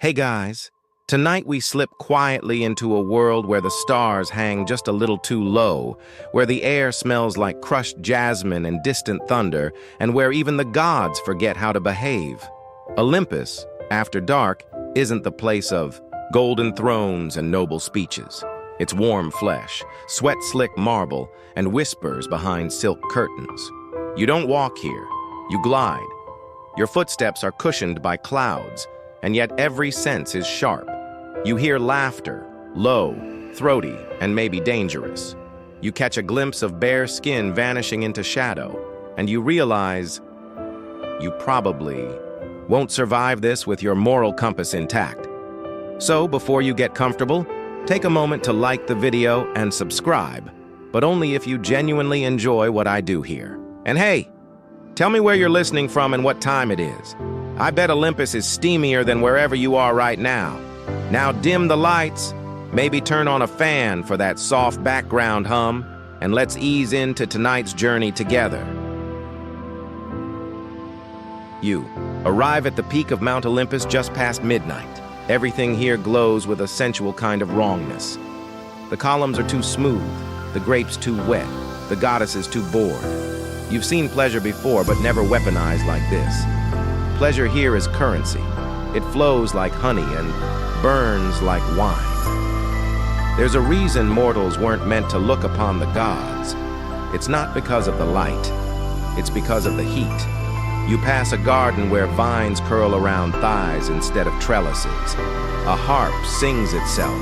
Hey guys, tonight we slip quietly into a world where the stars hang just a little too low, where the air smells like crushed jasmine and distant thunder, and where even the gods forget how to behave. Olympus, after dark, isn't the place of golden thrones and noble speeches. It's warm flesh, sweat-slick marble, and whispers behind silk curtains. You don't walk here, you glide. Your footsteps are cushioned by clouds, and yet every sense is sharp. You hear laughter, low, throaty, and maybe dangerous. You catch a glimpse of bare skin vanishing into shadow, and you realize you probably won't survive this with your moral compass intact. So, before you get comfortable, take a moment to like the video and subscribe, but only if you genuinely enjoy what I do here. And hey, tell me where you're listening from and what time it is. I bet Olympus is steamier than wherever you are right now. Now dim the lights, maybe turn on a fan for that soft background hum, and let's ease into tonight's journey together. You arrive at the peak of Mount Olympus just past midnight. Everything here glows with a sensual kind of wrongness. The columns are too smooth, the grapes too wet, the goddesses too bored. You've seen pleasure before, but never weaponized like this. Pleasure here is currency. It flows like honey and burns like wine. There's a reason mortals weren't meant to look upon the gods. It's not because of the light. It's because of the heat. You pass a garden where vines curl around thighs instead of trellises. A harp sings itself,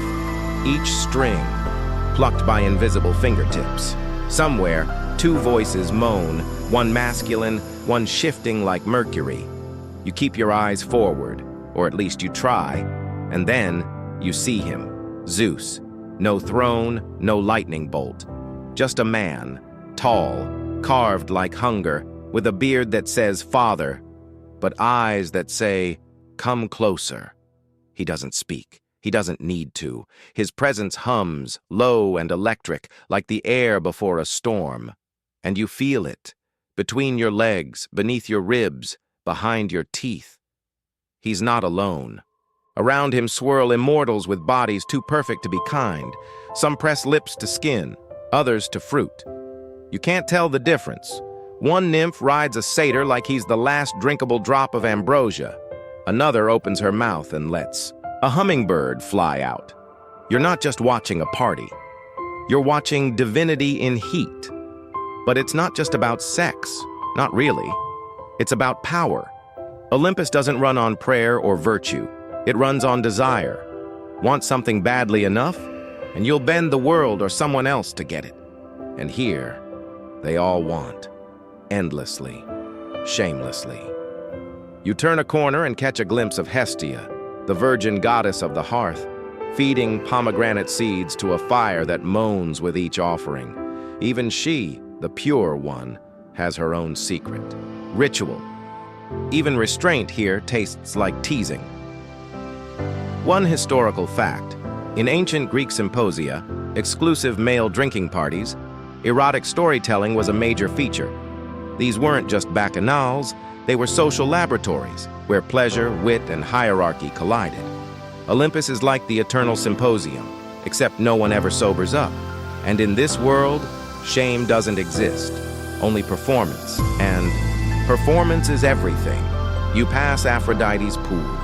each string plucked by invisible fingertips. Somewhere, two voices moan, one masculine, one shifting like mercury. You keep your eyes forward, or at least you try, and then you see him, Zeus. No throne, no lightning bolt. Just a man, tall, carved like hunger, with a beard that says father, but eyes that say, come closer. He doesn't speak. He doesn't need to. His presence hums, low and electric, like the air before a storm. And you feel it, between your legs, beneath your ribs, behind your teeth. He's not alone. Around him swirl immortals with bodies too perfect to be kind. Some press lips to skin, others to fruit. You can't tell the difference. One nymph rides a satyr like he's the last drinkable drop of ambrosia. Another opens her mouth and lets a hummingbird fly out. You're not just watching a party. You're watching divinity in heat. But it's not just about sex. Not really. It's about power. Olympus doesn't run on prayer or virtue. It runs on desire. Want something badly enough, and you'll bend the world or someone else to get it. And here, they all want. Endlessly. Shamelessly. You turn a corner and catch a glimpse of Hestia, the virgin goddess of the hearth, feeding pomegranate seeds to a fire that moans with each offering. Even she, the pure one, has her own secret. Ritual. Even restraint here tastes like teasing. One historical fact. In ancient Greek symposia, exclusive male drinking parties, erotic storytelling was a major feature. These weren't just bacchanals, they were social laboratories where pleasure, wit, and hierarchy collided. Olympus is like the eternal symposium, except no one ever sobers up. And in this world, shame doesn't exist, only performance. And performance is everything. You pass Aphrodite's pool.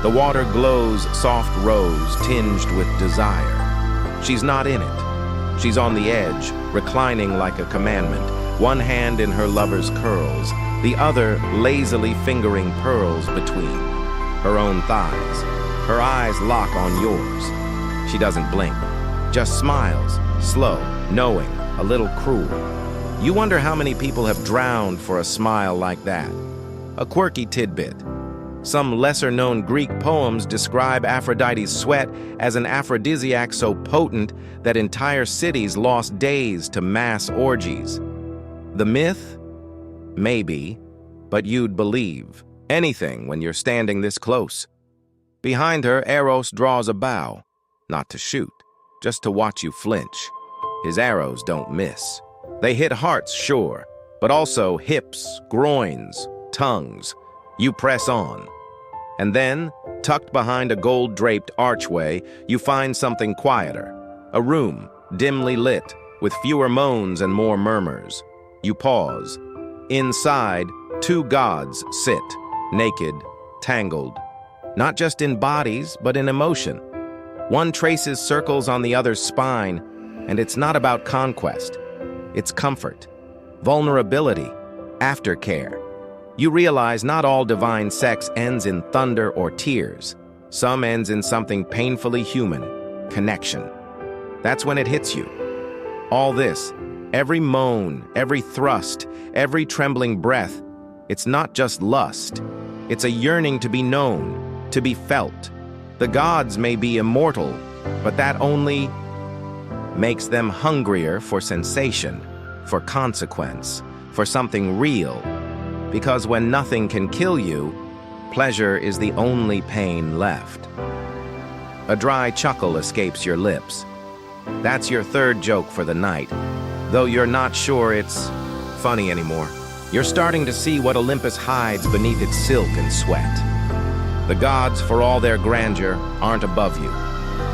The water glows soft rose tinged with desire. She's not in it. She's on the edge, reclining like a commandment, one hand in her lover's curls, the other lazily fingering pearls between her own thighs. Her eyes lock on yours. She doesn't blink, just smiles, slow, knowing, a little cruel. You wonder how many people have drowned for a smile like that. A quirky tidbit. Some lesser-known Greek poems describe Aphrodite's sweat as an aphrodisiac so potent that entire cities lost days to mass orgies. The myth? Maybe, but you'd believe anything when you're standing this close. Behind her, Eros draws a bow, not to shoot, just to watch you flinch. His arrows don't miss. They hit hearts, sure, but also hips, groins, tongues. You press on. And then, tucked behind a gold-draped archway, you find something quieter. A room, dimly lit, with fewer moans and more murmurs. You pause. Inside, two gods sit, naked, tangled. Not just in bodies, but in emotion. One traces circles on the other's spine, and it's not about conquest. It's comfort, vulnerability, aftercare. You realize not all divine sex ends in thunder or tears. Some ends in something painfully human, connection. That's when it hits you. All this, every moan, every thrust, every trembling breath, it's not just lust. It's a yearning to be known, to be felt. The gods may be immortal, but that only makes them hungrier for sensation, for consequence, for something real. Because when nothing can kill you, pleasure is the only pain left. A dry chuckle escapes your lips. That's your third joke for the night, though you're not sure it's funny anymore. You're starting to see what Olympus hides beneath its silk and sweat. The gods, for all their grandeur, aren't above you.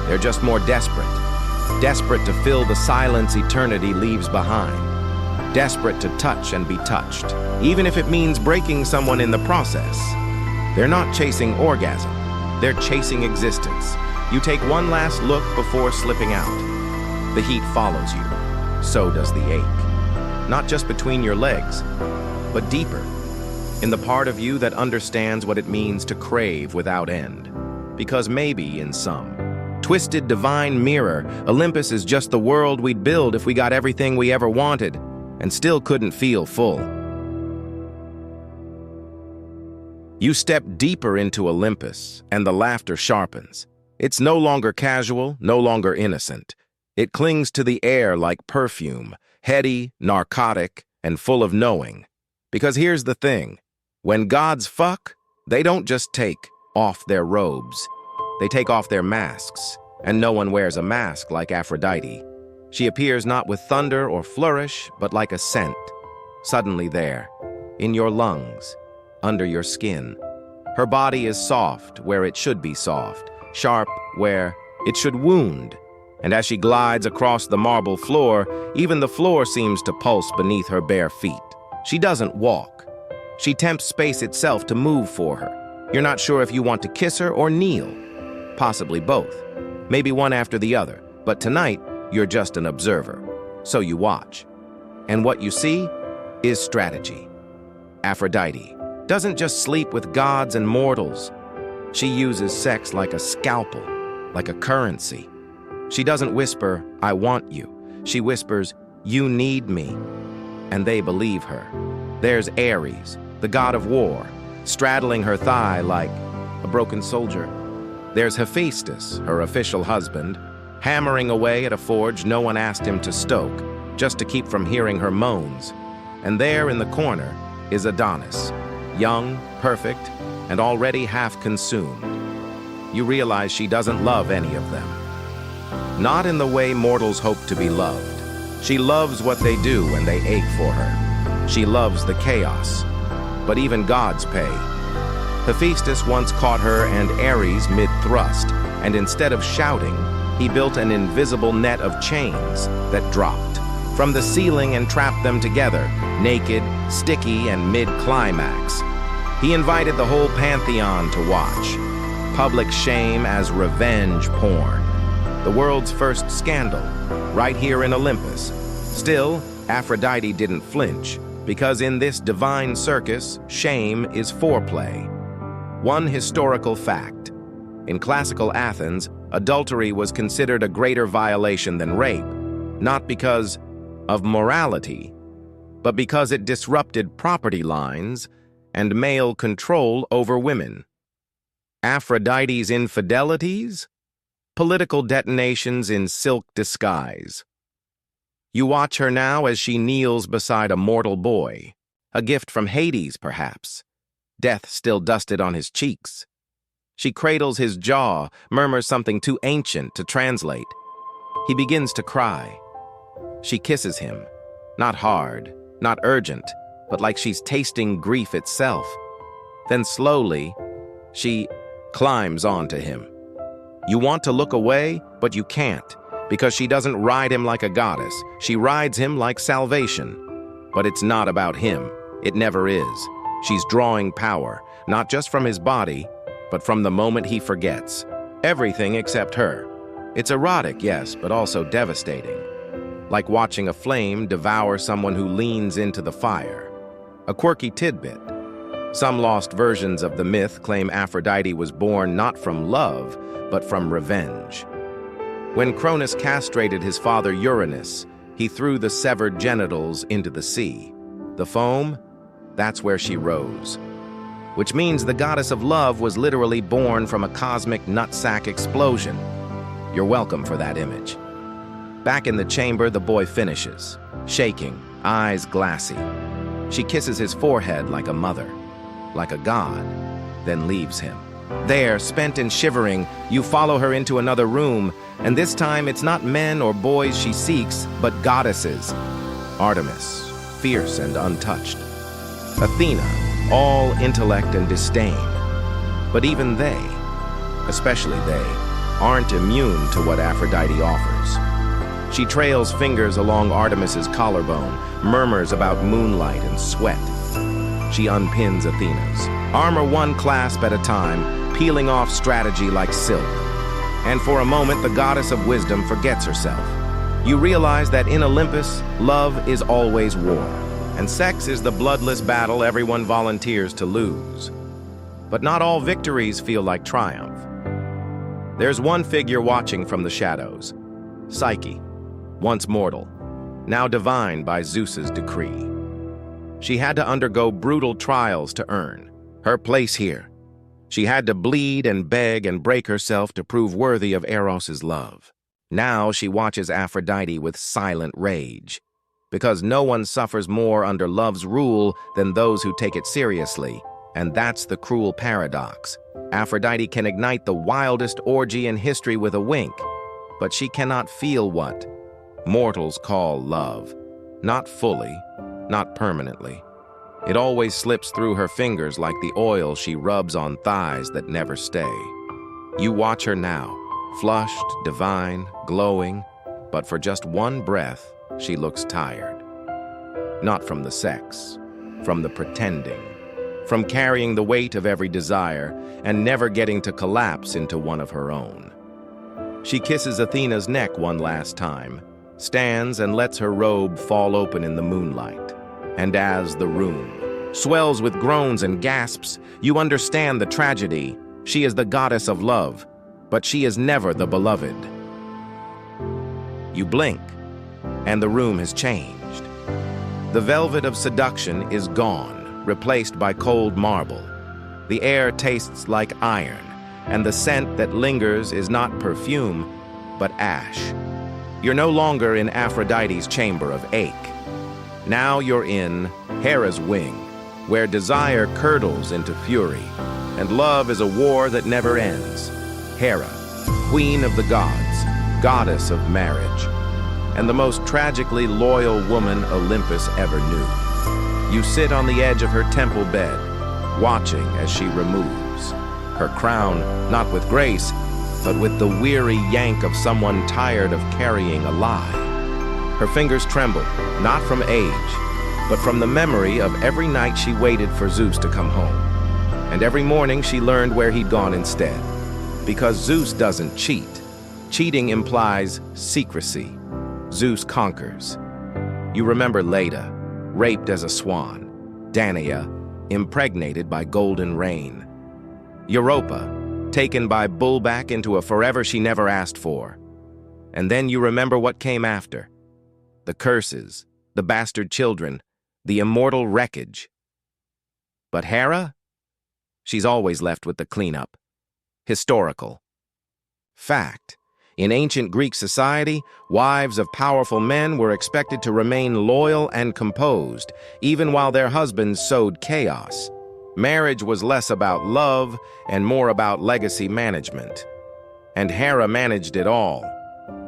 They're just more desperate. Desperate to fill the silence eternity leaves behind. Desperate to touch and be touched, even if it means breaking someone in the process. They're not chasing orgasm. They're chasing existence. You take one last look before slipping out. The heat follows you. So does the ache. Not just between your legs, but deeper, in the part of you that understands what it means to crave without end. Because maybe, in some twisted divine mirror, Olympus is just the world we'd build if we got everything we ever wanted, and still couldn't feel full. You step deeper into Olympus, and the laughter sharpens. It's no longer casual, no longer innocent. It clings to the air like perfume, heady, narcotic, and full of knowing. Because here's the thing. When gods fuck, they don't just take off their robes. They take off their masks, and no one wears a mask like Aphrodite. She appears not with thunder or flourish, but like a scent, suddenly there, in your lungs, under your skin. Her body is soft where it should be soft, sharp where it should wound. And as she glides across the marble floor, even the floor seems to pulse beneath her bare feet. She doesn't walk. She tempts space itself to move for her. You're not sure if you want to kiss her or kneel. Possibly both. Maybe one after the other. But tonight, you're just an observer. So you watch. And what you see is strategy. Aphrodite doesn't just sleep with gods and mortals. She uses sex like a scalpel, like a currency. She doesn't whisper, "I want you." She whispers, "You need me." And they believe her. There's Ares, the god of war, straddling her thigh like a broken soldier. There's Hephaestus, her official husband, hammering away at a forge no one asked him to stoke, just to keep from hearing her moans. And there in the corner is Adonis, young, perfect, and already half consumed. You realize she doesn't love any of them. Not in the way mortals hope to be loved. She loves what they do when they ache for her. She loves the chaos. But even gods pay. Hephaestus once caught her and Ares mid-thrust, and instead of shouting, he built an invisible net of chains that dropped from the ceiling and trapped them together, naked, sticky, and mid-climax. He invited the whole pantheon to watch. Public shame as revenge porn. The world's first scandal, right here in Olympus. Still, Aphrodite didn't flinch, because in this divine circus, shame is foreplay. One historical fact. In classical Athens, adultery was considered a greater violation than rape, not because of morality, but because it disrupted property lines and male control over women. Aphrodite's infidelities? Political detonations in silk disguise. You watch her now as she kneels beside a mortal boy, a gift from Hades, perhaps, death still dusted on his cheeks. She cradles his jaw, murmurs something too ancient to translate. He begins to cry. She kisses him, not hard, not urgent, but like she's tasting grief itself. Then slowly, She climbs onto him. You want to look away, but you can't, because she doesn't ride him like a goddess. She rides him like salvation. But it's not about him. It never is. She's drawing power, not just from his body, but from the moment he forgets. Everything except her. It's erotic, yes, but also devastating. Like watching a flame devour someone who leans into the fire. A quirky tidbit. Some lost versions of the myth claim Aphrodite was born not from love, but from revenge. When Cronus castrated his father Uranus, he threw the severed genitals into the sea. The foam, that's where she rose. Which means the goddess of love was literally born from a cosmic nutsack explosion. You're welcome for that image. Back in the chamber, the boy finishes, shaking, eyes glassy. She kisses his forehead like a mother, like a god, then leaves him. There, spent and shivering, you follow her into another room, and this time it's not men or boys she seeks, but goddesses. Artemis, fierce and untouched. Athena, all intellect and disdain. But even they, especially they, aren't immune to what Aphrodite offers. She trails fingers along Artemis's collarbone, murmurs about moonlight and sweat. She unpins Athena's, armor one clasp at a time, peeling off strategy like silk. And for a moment, the goddess of wisdom forgets herself. You realize that in Olympus, love is always war, and sex is the bloodless battle everyone volunteers to lose. But not all victories feel like triumph. There's one figure watching from the shadows, Psyche, once mortal, now divine by Zeus's decree. She had to undergo brutal trials to earn her place here. She had to bleed and beg and break herself to prove worthy of Eros's love. Now she watches Aphrodite with silent rage, because no one suffers more under love's rule than those who take it seriously, and that's the cruel paradox. Aphrodite can ignite the wildest orgy in history with a wink, but she cannot feel what mortals call love. Not fully, not permanently. It always slips through her fingers like the oil she rubs on thighs that never stay. You watch her now, flushed, divine, glowing, but for just one breath, she looks tired. Not from the sex, from the pretending, from carrying the weight of every desire and never getting to collapse into one of her own. She kisses Athena's neck one last time, stands and lets her robe fall open in the moonlight. And as the room swells with groans and gasps, you understand the tragedy. She is the goddess of love, but she is never the beloved. You blink, and the room has changed. The velvet of seduction is gone, replaced by cold marble. The air tastes like iron, and the scent that lingers is not perfume, but ash. You're no longer in Aphrodite's chamber of ache. Now you're in Hera's wing, where desire curdles into fury, and love is a war that never ends. Hera, queen of the gods, goddess of marriage, and the most tragically loyal woman Olympus ever knew. You sit on the edge of her temple bed, watching as she removes her crown, not with grace, but with the weary yank of someone tired of carrying a lie. Her fingers tremble, not from age, but from the memory of every night she waited for Zeus to come home. And every morning she learned where he'd gone instead. Because Zeus doesn't cheat. Cheating implies secrecy. Zeus conquers. You remember Leda, raped as a swan. Danae, impregnated by golden rain. Europa, taken by bullback into a forever she never asked for. And then you remember what came after. The curses, the bastard children, the immortal wreckage. But Hera? She's always left with the cleanup. Historical. Fact. In ancient Greek society, wives of powerful men were expected to remain loyal and composed, even while their husbands sowed chaos. Marriage was less about love and more about legacy management. And Hera managed it all.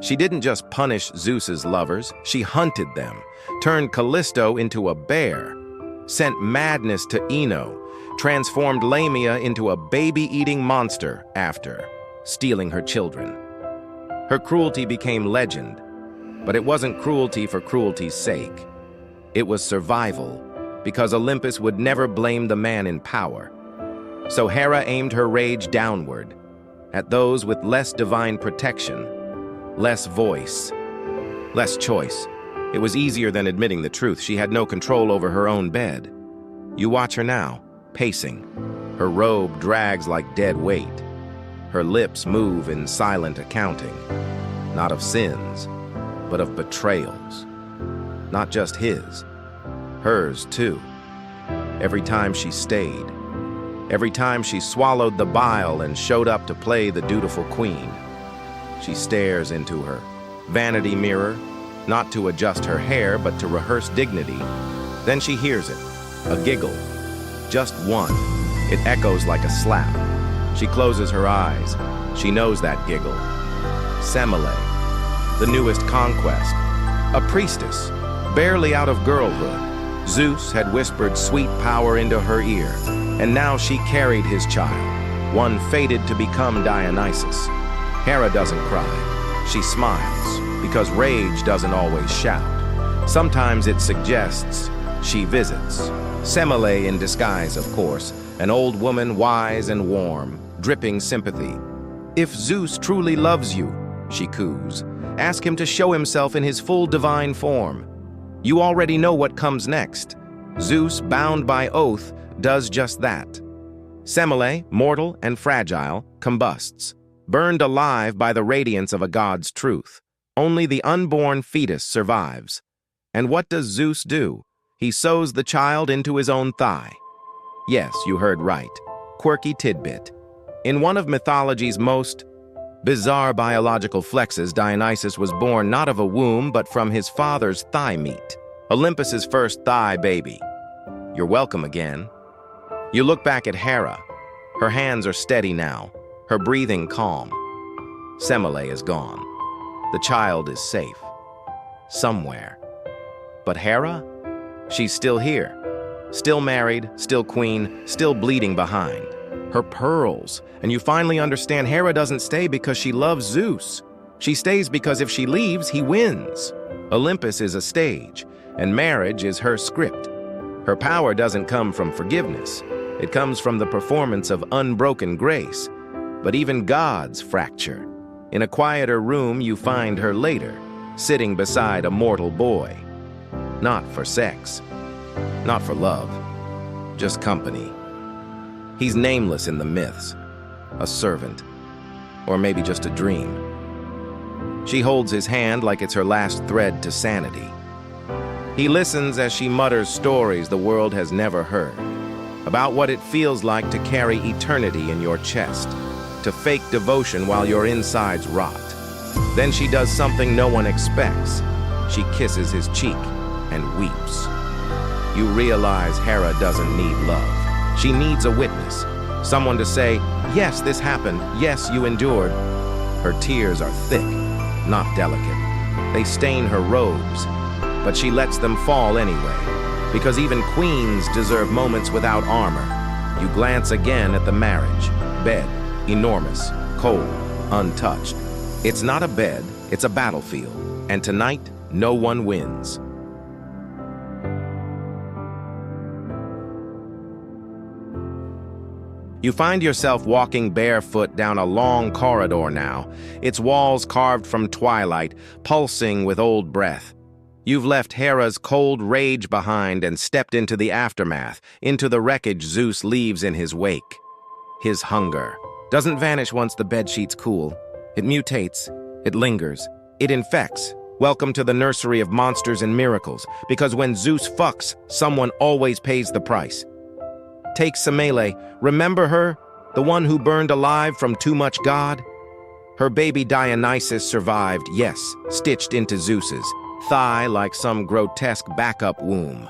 She didn't just punish Zeus's lovers, she hunted them, turned Callisto into a bear, sent madness to Ino, transformed Lamia into a baby-eating monster after stealing her children. Her cruelty became legend, but it wasn't cruelty for cruelty's sake. It was survival, because Olympus would never blame the man in power. So Hera aimed her rage downward, at those with less divine protection, less voice, less choice. It was easier than admitting the truth. She had no control over her own bed. You watch her now, pacing. Her robe drags like dead weight. Her lips move in silent accounting, not of sins, but of betrayals. Not just his, hers too. Every time she stayed, every time she swallowed the bile and showed up to play the dutiful queen, she stares into her vanity mirror, not to adjust her hair, but to rehearse dignity. Then she hears it, a giggle, just one. It echoes like a slap. She closes her eyes. She knows that giggle. Semele, the newest conquest, a priestess, barely out of girlhood. Zeus had whispered sweet power into her ear, and now she carried his child, one fated to become Dionysus. Hera doesn't cry. She smiles, because rage doesn't always shout. Sometimes it suggests, she visits. Semele in disguise, of course, an old woman wise and warm, dripping sympathy. If Zeus truly loves you, she coos, ask him to show himself in his full divine form. You already know what comes next. Zeus, bound by oath, does just that. Semele, mortal and fragile, combusts, burned alive by the radiance of a god's truth. Only the unborn fetus survives. And what does Zeus do? He sews the child into his own thigh. Yes, you heard right. Quirky tidbit. In one of mythology's most bizarre biological flexes, Dionysus was born not of a womb, but from his father's thigh meat. Olympus's first thigh baby. You're welcome again. You look back at Hera. Her hands are steady now, her breathing calm. Semele is gone. The child is safe. Somewhere. But Hera? She's still here. Still married, still queen, still bleeding behind. Her pearls. And you finally understand Hera doesn't stay because she loves Zeus. She stays because if she leaves, he wins. Olympus is a stage, and marriage is her script. Her power doesn't come from forgiveness. It comes from the performance of unbroken grace. But even gods fracture. In a quieter room, you find her later, sitting beside a mortal boy. Not for sex. Not for love. Just company. He's nameless in the myths. A servant. Or maybe just a dream. She holds his hand like it's her last thread to sanity. He listens as she mutters stories the world has never heard. About what it feels like to carry eternity in your chest. To fake devotion while your insides rot. Then she does something no one expects. She kisses his cheek and weeps. You realize Hera doesn't need love. She needs a witness. Someone to say, yes, this happened. Yes, you endured. Her tears are thick, not delicate. They stain her robes, but she lets them fall anyway. Because even queens deserve moments without armor. You glance again at the marriage. Bed. Enormous, cold, untouched. It's not a bed, it's a battlefield. And tonight, no one wins. You find yourself walking barefoot down a long corridor now, its walls carved from twilight, pulsing with old breath. You've left Hera's cold rage behind and stepped into the aftermath, into the wreckage Zeus leaves in his wake. His hunger doesn't vanish once the bedsheets cool. It mutates. It lingers. It infects. Welcome to the nursery of monsters and miracles, because when Zeus fucks, someone always pays the price. Take Semele. Remember her? The one who burned alive from too much God? Her baby Dionysus survived, yes, stitched into Zeus's thigh like some grotesque backup womb.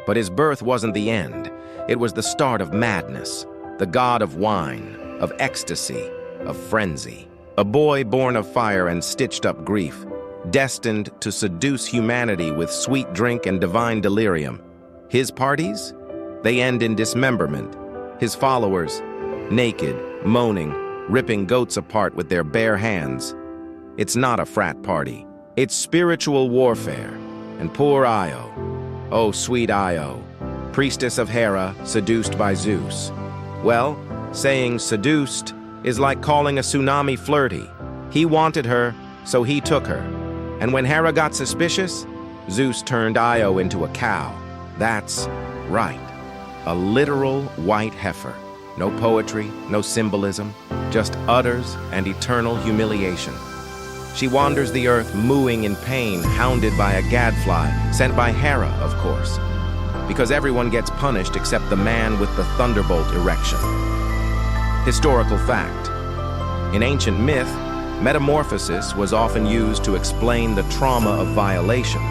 But his birth wasn't the end. It was the start of madness, the god of wine, of ecstasy, of frenzy. A boy born of fire and stitched up grief, destined to seduce humanity with sweet drink and divine delirium. His parties? They end in dismemberment. His followers, naked, moaning, ripping goats apart with their bare hands. It's not a frat party. It's spiritual warfare. And poor Io, oh sweet Io, priestess of Hera, seduced by Zeus. Well, saying seduced is like calling a tsunami flirty. He wanted her, so he took her. And when Hera got suspicious, Zeus turned Io into a cow. That's right, a literal white heifer. No poetry, no symbolism, just utters and eternal humiliation. She wanders the earth mooing in pain, hounded by a gadfly, sent by Hera, of course. Because everyone gets punished except the man with the thunderbolt erection. Historical fact. In ancient myth, metamorphosis was often used to explain the trauma of violation.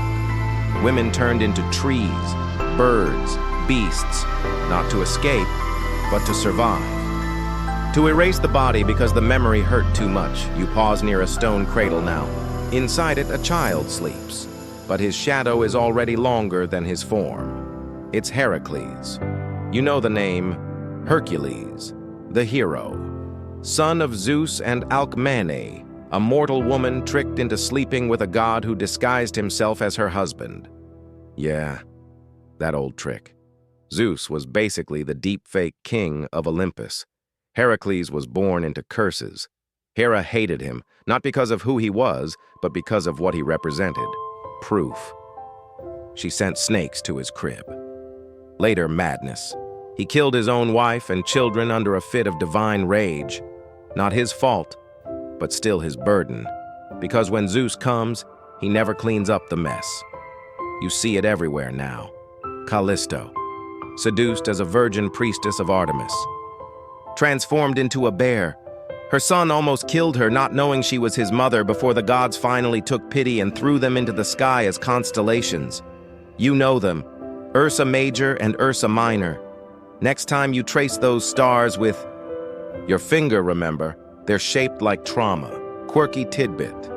Women turned into trees, birds, beasts, not to escape, but to survive. To erase the body because the memory hurt too much, you pause near a stone cradle now. Inside it, a child sleeps, but his shadow is already longer than his form. It's Heracles. You know the name, Hercules, the hero. Son of Zeus and Alcmene, a mortal woman tricked into sleeping with a god who disguised himself as her husband. Yeah, that old trick. Zeus was basically the deep-fake king of Olympus. Heracles was born into curses. Hera hated him, not because of who he was, but because of what he represented. Proof. She sent snakes to his crib. Later, madness. He killed his own wife and children under a fit of divine rage. Not his fault, but still his burden. Because when Zeus comes, he never cleans up the mess. You see it everywhere now. Callisto, seduced as a virgin priestess of Artemis. Transformed into a bear. Her son almost killed her, not knowing she was his mother, before the gods finally took pity and threw them into the sky as constellations. You know them, Ursa Major and Ursa Minor. Next time you trace those stars with your finger, remember, they're shaped like trauma, quirky tidbit.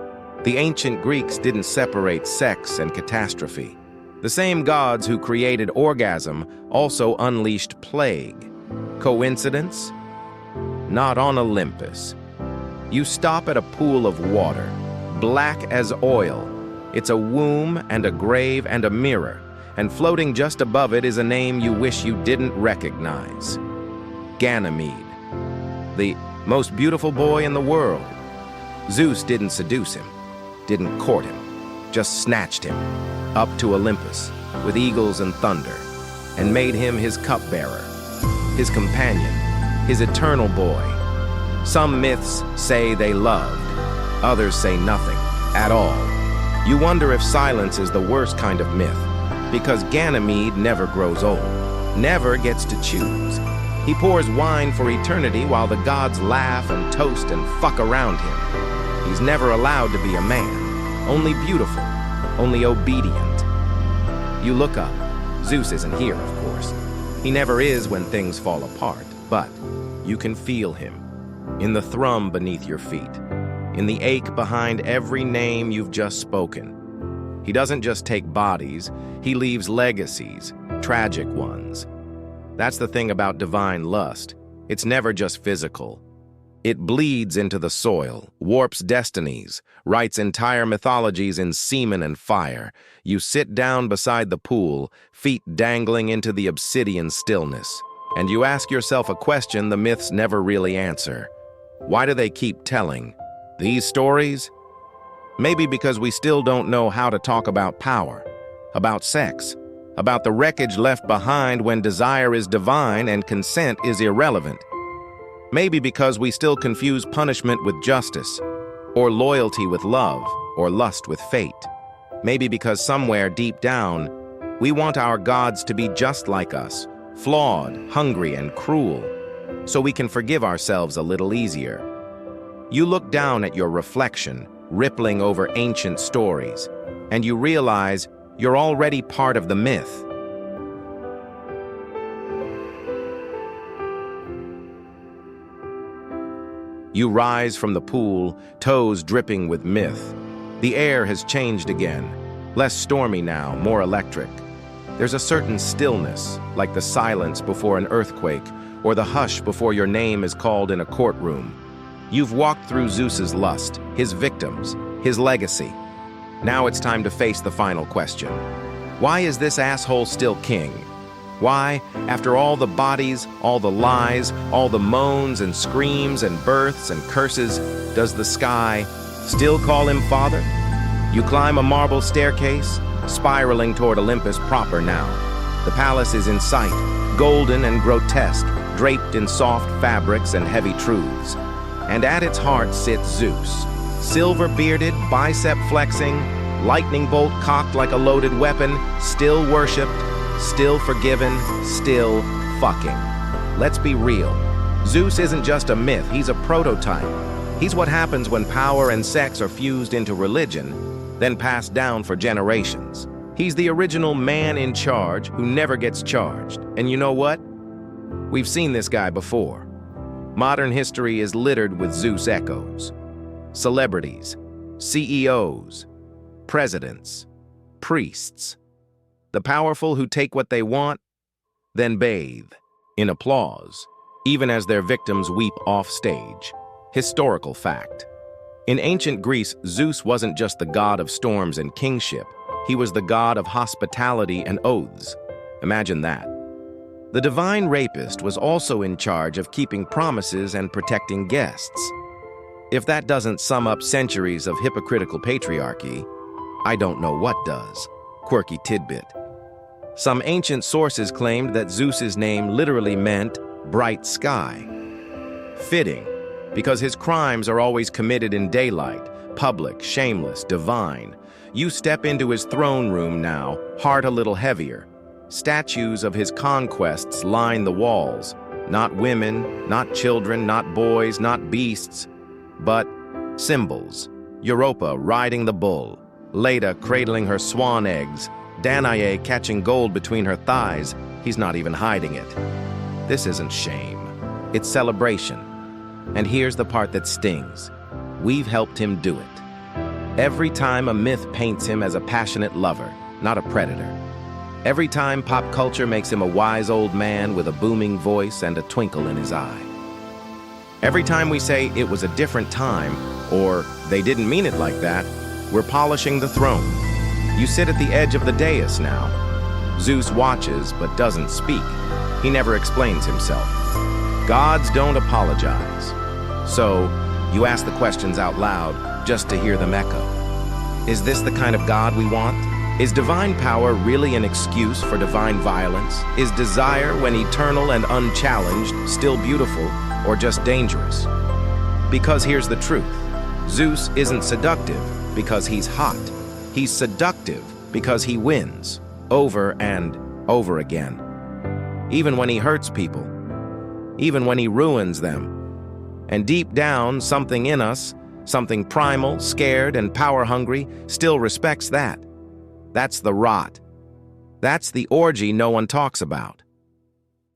The ancient Greeks didn't separate sex and catastrophe. The same gods who created orgasm also unleashed plague. Coincidence? Not on Olympus. You stop at a pool of water, black as oil. It's a womb and a grave and a mirror, and floating just above it is a name you wish you didn't recognize. Ganymede, the most beautiful boy in the world. Zeus didn't seduce him, didn't court him, just snatched him up to Olympus with eagles and thunder, and made him his cupbearer, his companion, his eternal boy. Some myths say they loved, others say nothing at all. You wonder if silence is the worst kind of myth, because Ganymede never grows old, never gets to choose. He pours wine for eternity while the gods laugh and toast and fuck around him. He's never allowed to be a man, only beautiful, only obedient. You look up. Zeus isn't here, of course. He never is when things fall apart, but you can feel him in the thrum beneath your feet, in the ache behind every name you've just spoken. He doesn't just take bodies, he leaves legacies, tragic ones. That's the thing about divine lust. It's never just physical. It bleeds into the soil, warps destinies, writes entire mythologies in semen and fire. You sit down beside the pool, feet dangling into the obsidian stillness, and you ask yourself a question the myths never really answer. Why do they keep telling these stories? Maybe because we still don't know how to talk about power, about sex, about the wreckage left behind when desire is divine and consent is irrelevant. Maybe because we still confuse punishment with justice, or loyalty with love, or lust with fate. Maybe because somewhere deep down, we want our gods to be just like us, flawed, hungry, and cruel, so we can forgive ourselves a little easier. You look down at your reflection, rippling over ancient stories, and you realize you're already part of the myth. You rise from the pool, toes dripping with myth. The air has changed again, less stormy now, more electric. There's a certain stillness, like the silence before an earthquake, or the hush before your name is called in a courtroom. You've walked through Zeus's lust, his victims, his legacy. Now it's time to face the final question. Why is this asshole still king? Why, after all the bodies, all the lies, all the moans and screams and births and curses, does the sky still call him father? You climb a marble staircase, spiraling toward Olympus proper now. The palace is in sight, golden and grotesque, draped in soft fabrics and heavy truths. And at its heart sits Zeus, silver-bearded, bicep-flexing, lightning bolt cocked like a loaded weapon, still worshipped, still forgiven, still fucking. Let's be real. Zeus isn't just a myth, he's a prototype. He's what happens when power and sex are fused into religion, then passed down for generations. He's the original man in charge who never gets charged. And you know what? We've seen this guy before. Modern history is littered with Zeus echoes. Celebrities, CEOs, presidents, priests. The powerful who take what they want, then bathe in applause, even as their victims weep off stage. Historical fact. In ancient Greece, Zeus wasn't just the god of storms and kingship. He was the god of hospitality and oaths. Imagine that. The divine rapist was also in charge of keeping promises and protecting guests. If that doesn't sum up centuries of hypocritical patriarchy, I don't know what does. Quirky tidbit. Some ancient sources claimed that Zeus's name literally meant bright sky. Fitting, because his crimes are always committed in daylight, public, shameless, divine. You step into his throne room now, heart a little heavier. Statues of his conquests line the walls. Not women, not children, not boys, not beasts, but symbols. Europa riding the bull, Leda cradling her swan eggs, Danae catching gold between her thighs. He's not even hiding it. This isn't shame. It's celebration. And here's the part that stings. We've helped him do it. Every time a myth paints him as a passionate lover, not a predator. Every time pop culture makes him a wise old man with a booming voice and a twinkle in his eye. Every time we say it was a different time, or they didn't mean it like that, we're polishing the throne. You sit at the edge of the dais now. Zeus watches but doesn't speak. He never explains himself. Gods don't apologize. So, you ask the questions out loud just to hear them echo. Is this the kind of God we want? Is divine power really an excuse for divine violence? Is desire, when eternal and unchallenged, still beautiful or just dangerous? Because here's the truth. Zeus isn't seductive because he's hot. He's seductive because he wins over and over again. Even when he hurts people. Even when he ruins them. And deep down, something in us, something primal, scared, and power-hungry, still respects that. That's the rot. That's the orgy no one talks about.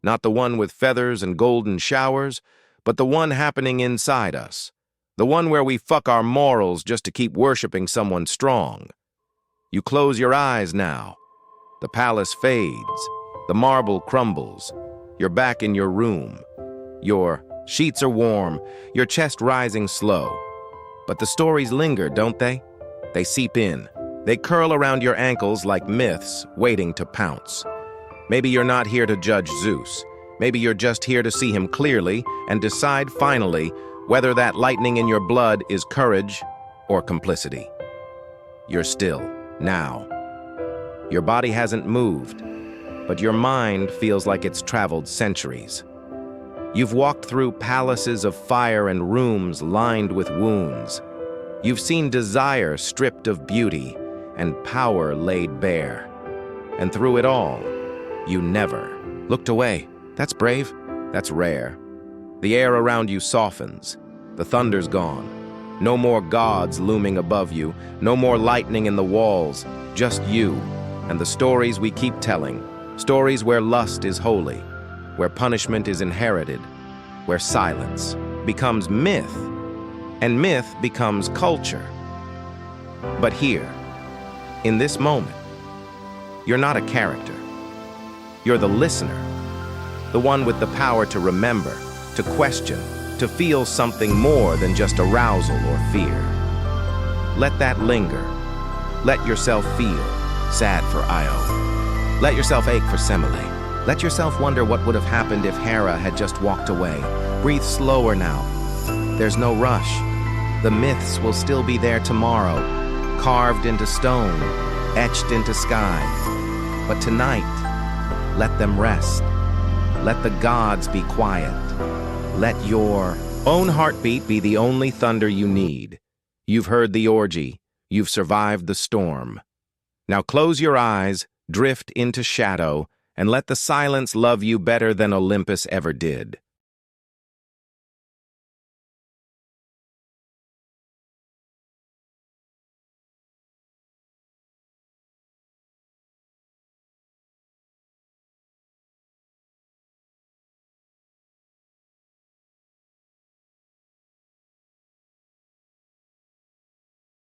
Not the one with feathers and golden showers, but the one happening inside us. The one where we fuck our morals just to keep worshiping someone strong. You close your eyes now. The palace fades. The marble crumbles. You're back in your room. Your sheets are warm, your chest rising slow. But the stories linger, don't they? They seep in. They curl around your ankles like myths waiting to pounce. Maybe you're not here to judge Zeus. Maybe you're just here to see him clearly and decide finally whether that lightning in your blood is courage or complicity. You're still, now. Your body hasn't moved, but your mind feels like it's traveled centuries. You've walked through palaces of fire and rooms lined with wounds. You've seen desire stripped of beauty and power laid bare. And through it all, you never looked away. That's brave. That's rare. The air around you softens. The thunder's gone. No more gods looming above you. No more lightning in the walls. Just you and the stories we keep telling. Stories where lust is holy, where punishment is inherited, where silence becomes myth, and myth becomes culture. But here, in this moment, you're not a character. You're the listener. the one with the power to remember, to question, to feel something more than just arousal or fear. Let that linger. Let yourself feel sad for Io. Let yourself ache for Semele. Let yourself wonder what would have happened if Hera had just walked away. Breathe slower now. There's no rush. The myths will still be there tomorrow, carved into stone, etched into sky. But tonight, let them rest. Let the gods be quiet. Let your own heartbeat be the only thunder you need. You've heard the orgy. You've survived the storm. Now close your eyes, drift into shadow, and let the silence love you better than Olympus ever did.